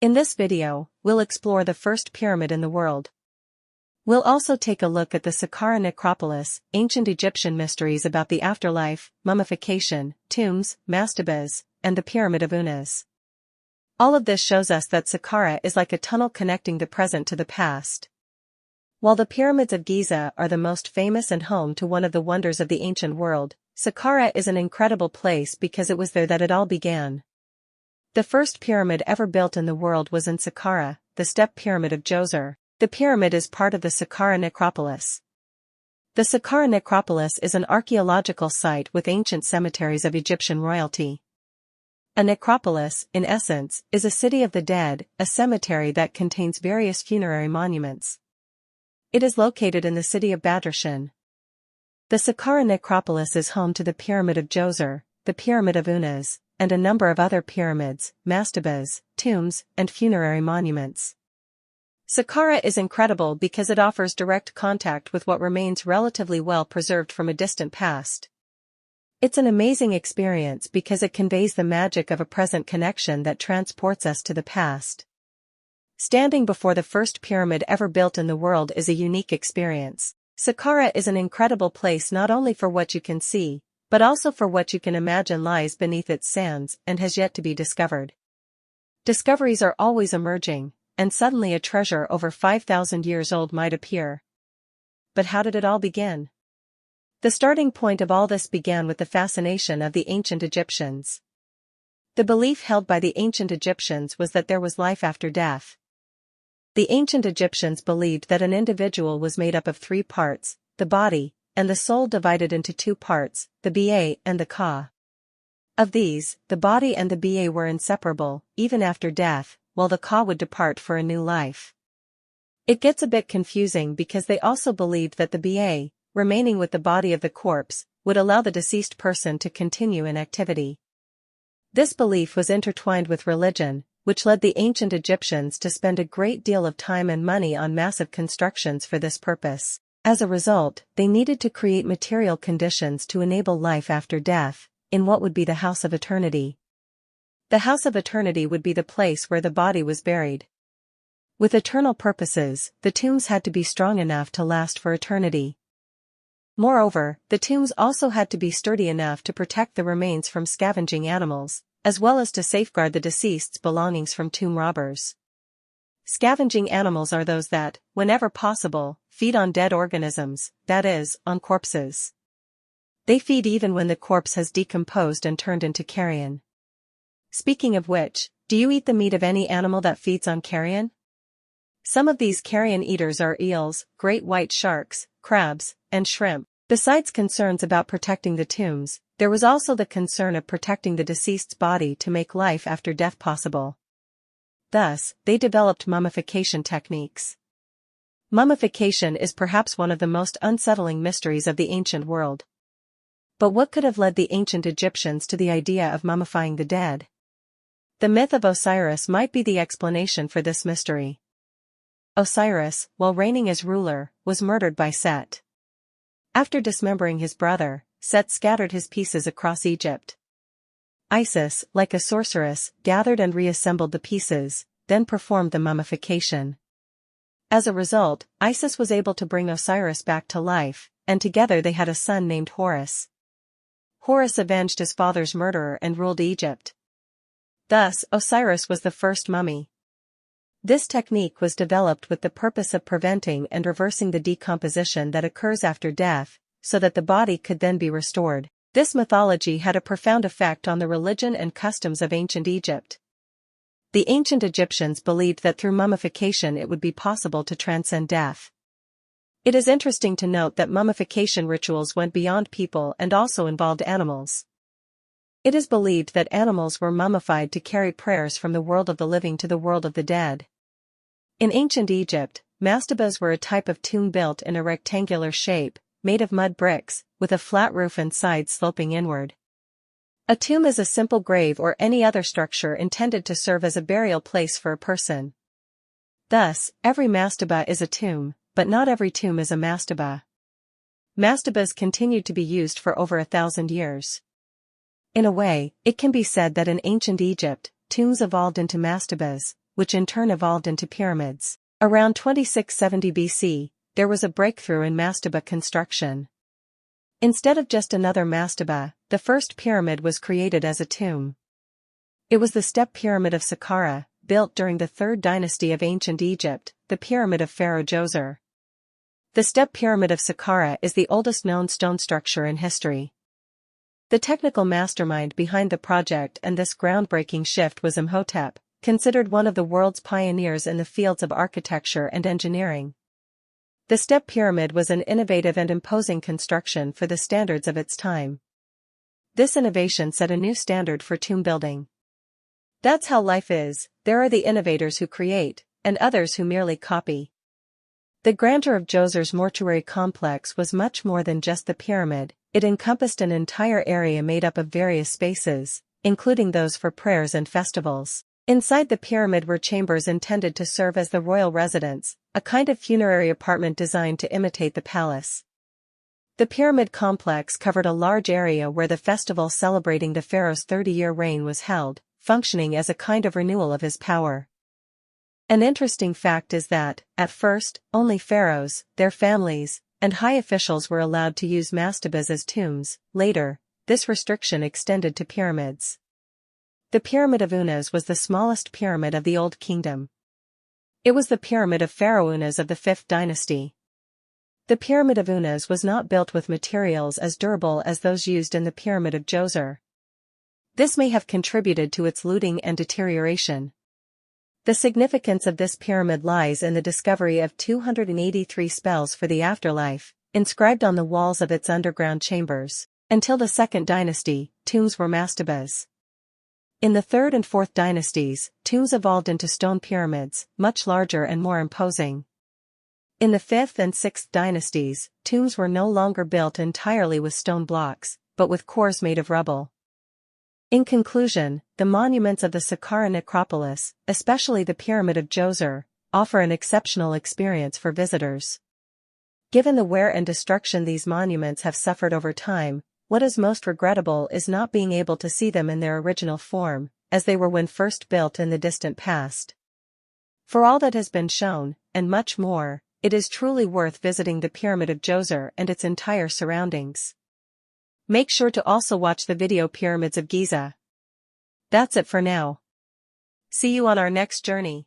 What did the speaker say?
In this video, we'll explore the first pyramid in the world. We'll also take a look at the Saqqara Necropolis, ancient Egyptian mysteries about the afterlife, mummification, tombs, mastabas, and the Pyramid of Unas. All of this shows us that Saqqara is like a tunnel connecting the present to the past. While the pyramids of Giza are the most famous and home to one of the wonders of the ancient world, Saqqara is an incredible place because it was there that it all began. The first pyramid ever built in the world was in Saqqara, the step pyramid of Djoser. The pyramid is part of the Saqqara Necropolis. The Saqqara Necropolis is an archaeological site with ancient cemeteries of Egyptian royalty. A necropolis, in essence, is a city of the dead, a cemetery that contains various funerary monuments. It is located in the city of Badrashin. The Saqqara Necropolis is home to the Pyramid of Djoser, the Pyramid of Unas, and a number of other pyramids, mastabas, tombs, and funerary monuments. Saqqara is incredible because it offers direct contact with what remains relatively well preserved from a distant past. It's an amazing experience because it conveys the magic of a present connection that transports us to the past. Standing before the first pyramid ever built in the world is a unique experience. Saqqara is an incredible place not only for what you can see, but also for what you can imagine lies beneath its sands and has yet to be discovered. Discoveries are always emerging, and suddenly a treasure over 5,000 years old might appear. But how did it all begin? The starting point of all this began with the fascination of the ancient Egyptians. The belief held by the ancient Egyptians was that there was life after death. The ancient Egyptians believed that an individual was made up of three parts, the body, and the soul divided into two parts, the ba and the ka. Of these, the body and the ba were inseparable, even after death, while the ka would depart for a new life. It gets a bit confusing because they also believed that the ba, remaining with the body of the corpse, would allow the deceased person to continue in activity. This belief was intertwined with religion, which led the ancient Egyptians to spend a great deal of time and money on massive constructions for this purpose. As a result, they needed to create material conditions to enable life after death, in what would be the House of Eternity. The House of Eternity would be the place where the body was buried. With eternal purposes, the tombs had to be strong enough to last for eternity. Moreover, the tombs also had to be sturdy enough to protect the remains from scavenging animals, as well as to safeguard the deceased's belongings from tomb robbers. Scavenging animals are those that, whenever possible, feed on dead organisms, that is, on corpses. They feed even when the corpse has decomposed and turned into carrion. Speaking of which, do you eat the meat of any animal that feeds on carrion? Some of these carrion eaters are eels, great white sharks, crabs, and shrimp. Besides concerns about protecting the tombs, there was also the concern of protecting the deceased's body to make life after death possible. Thus, they developed mummification techniques. Mummification is perhaps one of the most unsettling mysteries of the ancient world. But what could have led the ancient Egyptians to the idea of mummifying the dead? The myth of Osiris might be the explanation for this mystery. Osiris, while reigning as ruler, was murdered by Set. After dismembering his brother, Set scattered his pieces across Egypt. Isis, like a sorceress, gathered and reassembled the pieces, then performed the mummification. As a result, Isis was able to bring Osiris back to life, and together they had a son named Horus. Horus avenged his father's murderer and ruled Egypt. Thus, Osiris was the first mummy. This technique was developed with the purpose of preventing and reversing the decomposition that occurs after death, so that the body could then be restored. This mythology had a profound effect on the religion and customs of ancient Egypt. The ancient Egyptians believed that through mummification it would be possible to transcend death. It is interesting to note that mummification rituals went beyond people and also involved animals. It is believed that animals were mummified to carry prayers from the world of the living to the world of the dead. In ancient Egypt, mastabas were a type of tomb built in a rectangular shape, made of mud bricks, with a flat roof and sides sloping inward. A tomb is a simple grave or any other structure intended to serve as a burial place for a person. Thus, every mastaba is a tomb, but not every tomb is a mastaba. Mastabas continued to be used for over 1,000 years. In a way, it can be said that in ancient Egypt, tombs evolved into mastabas, which in turn evolved into pyramids. Around 2670 BC, there was a breakthrough in mastaba construction. Instead of just another mastaba, the first pyramid was created as a tomb. It was the step pyramid of Saqqara, built during the 3rd dynasty of ancient Egypt, the pyramid of Pharaoh Djoser. The step pyramid of Saqqara is the oldest known stone structure in history. The technical mastermind behind the project and this groundbreaking shift was Imhotep, considered one of the world's pioneers in the fields of architecture and engineering. The step pyramid was an innovative and imposing construction for the standards of its time. This innovation set a new standard for tomb building. That's how life is, there are the innovators who create, and others who merely copy. The grandeur of Djoser's mortuary complex was much more than just the pyramid, it encompassed an entire area made up of various spaces, including those for prayers and festivals. Inside the pyramid were chambers intended to serve as the royal residence, a kind of funerary apartment designed to imitate the palace. The pyramid complex covered a large area where the festival celebrating the pharaoh's 30-year reign was held, functioning as a kind of renewal of his power. An interesting fact is that, at first, only pharaohs, their families, and high officials were allowed to use mastabas as tombs. Later, this restriction extended to pyramids. The Pyramid of Unas was the smallest pyramid of the Old Kingdom. It was the pyramid of Pharaoh Unas of the 5th dynasty. The Pyramid of Unas was not built with materials as durable as those used in the Pyramid of Djoser. This may have contributed to its looting and deterioration. The significance of this pyramid lies in the discovery of 283 spells for the afterlife, inscribed on the walls of its underground chambers. Until the 2nd dynasty, tombs were mastabas. In the 3rd and 4th dynasties, tombs evolved into stone pyramids, much larger and more imposing. In the 5th and 6th dynasties, tombs were no longer built entirely with stone blocks, but with cores made of rubble. In conclusion, the monuments of the Saqqara Necropolis, especially the Pyramid of Djoser, offer an exceptional experience for visitors. Given the wear and destruction these monuments have suffered over time, what is most regrettable is not being able to see them in their original form, as they were when first built in the distant past. For all that has been shown, and much more, it is truly worth visiting the Pyramid of Djoser and its entire surroundings. Make sure to also watch the video Pyramids of Giza. That's it for now. See you on our next journey.